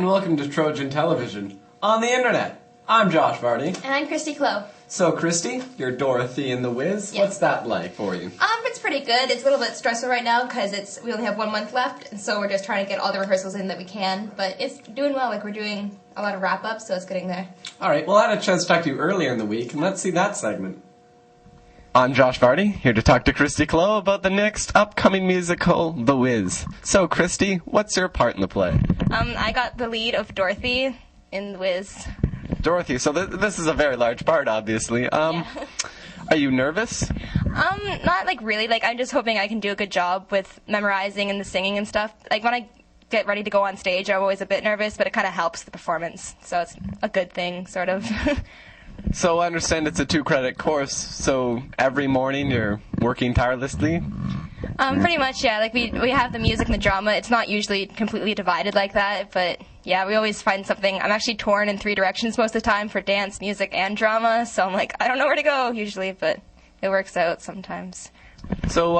and welcome to Trojan Television on the internet. I'm Josh Vardy. And I'm Christy Clow. So, Christy, you're Dorothy in The Wiz. Yes. What's that like for you? It's pretty good. It's a little bit stressful right now because we only have 1 month left, and so we're just trying to get all the rehearsals in that we can. But it's doing well. Like, we're doing a lot of wrap-ups, so it's getting there. All right, well, I had a chance to talk to you earlier in the week, and let's see that segment. I'm Josh Vardy, here to talk to Christy Clow about the next upcoming musical, The Wiz. So, Christy, what's your part in the play? I got the lead of Dorothy in The Wiz. Dorothy, so this is a very large part, obviously. Yeah. Are you nervous? Not like really. Like, I'm just hoping I can do a good job with memorizing and the singing and stuff. Like, when I get ready to go on stage, I'm always a bit nervous, but it kind of helps the performance. So it's a good thing, sort of. So I understand it's a 2-credit course, so every morning you're working tirelessly? Pretty much, yeah. Like, we have the music and the drama. It's not usually completely divided like that, but yeah, we always find something. I'm actually torn in 3 directions most of the time for dance, music, and drama, so I'm like, I don't know where to go usually, but it works out sometimes. So,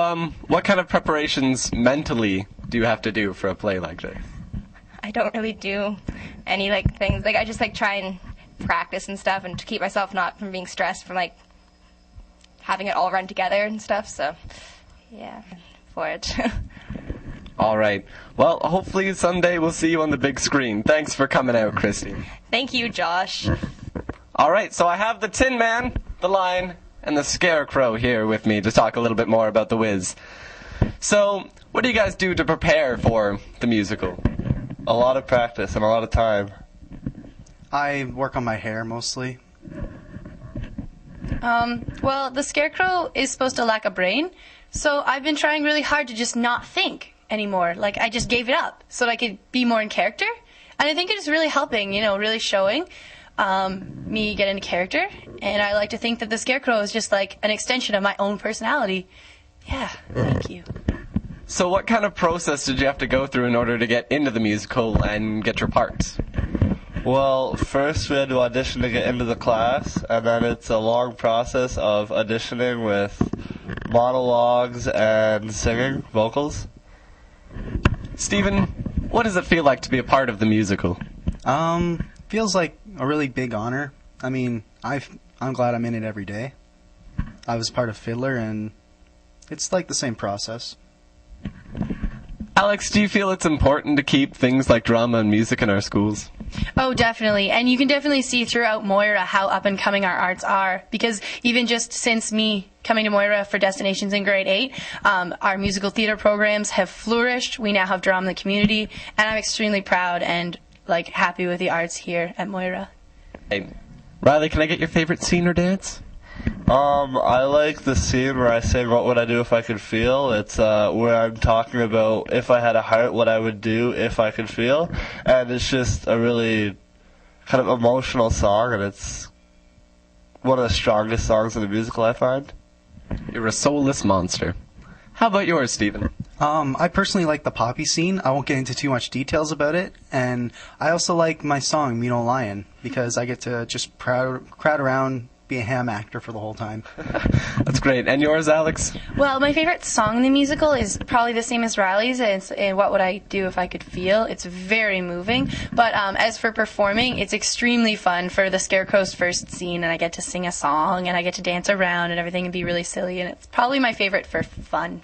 what kind of preparations mentally do you have to do for a play like this? I don't really do any, like, things. Like, I just, like, try and practice and stuff and to keep myself not from being stressed from, like, having it all run together and stuff, so yeah, for it. All right. Well, hopefully someday we'll see you on the big screen. Thanks for coming out, Christy. Thank you, Josh. All right, so I have the Tin Man, the Lion, and the Scarecrow here with me to talk a little bit more about The Wiz. So, what do you guys do to prepare for the musical? A lot of practice and a lot of time. I work on my hair mostly. Well, the Scarecrow is supposed to lack a brain, so I've been trying really hard to just not think anymore. Like, I just gave it up so that I could be more in character. And I think it is really helping, really showing me get into character. And I like to think that the Scarecrow is just like an extension of my own personality. Yeah, thank you. So what kind of process did you have to go through in order to get into the musical and get your part? Well, first we had to audition to get into the class, and then it's a long process of auditioning with monologues and singing, vocals. Stephen, what does it feel like to be a part of the musical? Feels like a really big honor. I mean, I'm glad I'm in it every day. I was part of Fiddler, and it's like the same process. Alex, do you feel it's important to keep things like drama and music in our schools? Oh, definitely. And you can definitely see throughout Moira how up and coming our arts are. Because even just since me coming to Moira for Destinations in grade 8, our musical theater programs have flourished. We now have drama in the community. And I'm extremely proud and happy with the arts here at Moira. Hey, Riley, can I get your favorite scene or dance? I like the scene where I sing What Would I Do If I Could Feel. It's where I'm talking about if I had a heart, what I would do if I could feel. And it's just a really kind of emotional song, and it's one of the strongest songs in the musical, I find. You're a soulless monster. How about yours, Stephen? I personally like the Poppy scene. I won't get into too much details about it. And I also like my song, Mean Old Lion, because I get to just crowd around, be a ham actor for the whole time. That's great. And yours, Alex? Well, my favorite song in the musical is probably the same as Riley's. It's What Would I Do If I Could Feel. It's very moving. But as for performing, it's extremely fun for the Scarecrow's first scene, and I get to sing a song, and I get to dance around and everything and be really silly, and it's probably my favorite for fun.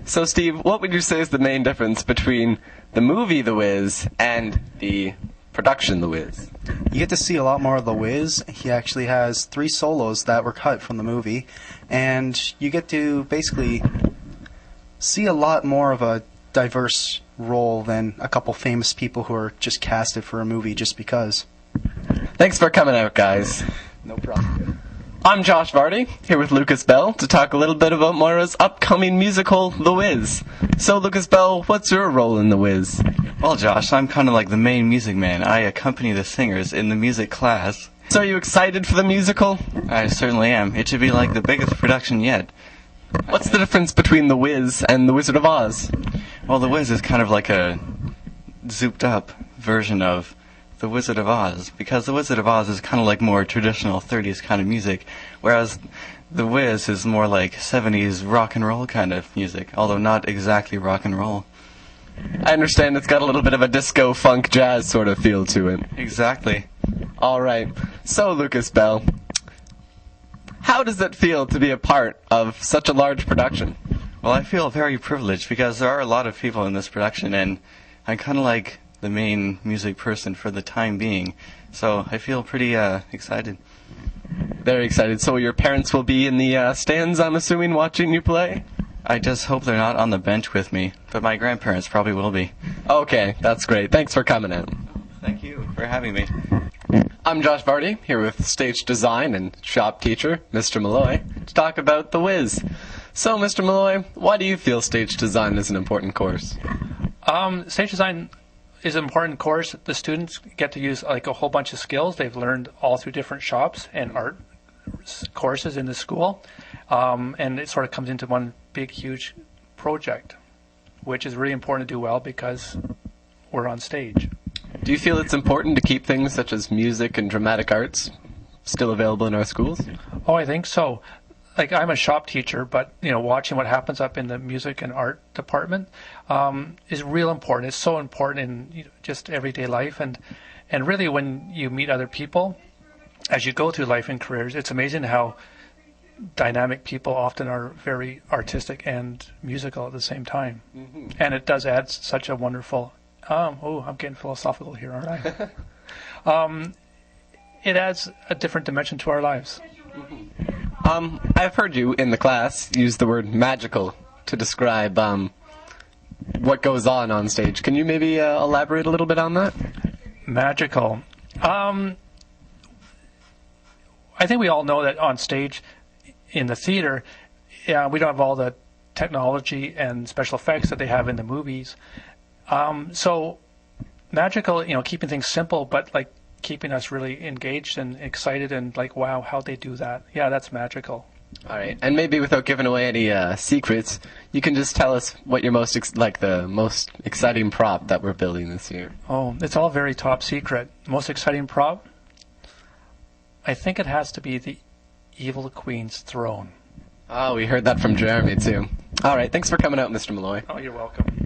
So, Steve, what would you say is the main difference between the movie The Wiz and the production The Wiz? You get to see a lot more of The Wiz. He actually has 3 solos that were cut from the movie, and you get to basically see a lot more of a diverse role than a couple famous people who are just casted for a movie just because. Thanks for coming out, guys. No problem. I'm Josh Vardy, here with Lucas Bell, to talk a little bit about Moira's upcoming musical, The Wiz. So, Lucas Bell, what's your role in The Wiz? Well, Josh, I'm kind of like the main music man. I accompany the singers in the music class. So are you excited for the musical? I certainly am. It should be like the biggest production yet. What's the difference between The Wiz and The Wizard of Oz? Well, The Wiz is kind of like a zooped-up version of The Wizard of Oz, because The Wizard of Oz is kind of like more traditional 30s kind of music, whereas The Wiz is more like 70s rock and roll kind of music, although not exactly rock and roll. I understand it's got a little bit of a disco funk jazz sort of feel to it. Exactly. All right. So, Lucas Bell, how does it feel to be a part of such a large production? Well, I feel very privileged because there are a lot of people in this production, and I'm kind of like the main music person for the time being. So I feel pretty excited. Very excited. So your parents will be in the stands, I'm assuming, watching you play? I just hope they're not on the bench with me, but my grandparents probably will be. Okay, that's great. Thanks for coming in. Thank you for having me. I'm Josh Vardy, here with stage design and shop teacher, Mr. Malloy, to talk about The Wiz. So, Mr. Malloy, why do you feel stage design is an important course? Stage design is an important course. The students get to use like a whole bunch of skills they've learned all through different shops and art courses in the school, and it sort of comes into one big, huge project, which is really important to do well because we're on stage. Do you feel it's important to keep things such as music and dramatic arts still available in our schools? Oh, I think so. Like, I'm a shop teacher, but watching what happens up in the music and art department is real important. It's so important in just everyday life, and really when you meet other people as you go through life and careers, it's amazing how dynamic people often are very artistic and musical at the same time. Mm-hmm. And it does add such a wonderful. I'm getting philosophical here, aren't I? It adds a different dimension to our lives. I've heard you in the class use the word magical to describe what goes on stage. Can you maybe elaborate a little bit on that? Magical. I think we all know that on stage in the theater, we don't have all the technology and special effects that they have in the movies. So magical, keeping things simple, but like keeping us really engaged and excited and like, wow, how'd they do that? Yeah, that's magical. All right, and maybe without giving away any secrets, you can just tell us what your most the most exciting prop that we're building this year. Oh, it's all very top secret. Most exciting prop? I think it has to be the Evil Queen's throne. Oh, we heard that from Jeremy too. All right, thanks for coming out, Mr. Malloy. Oh, you're welcome.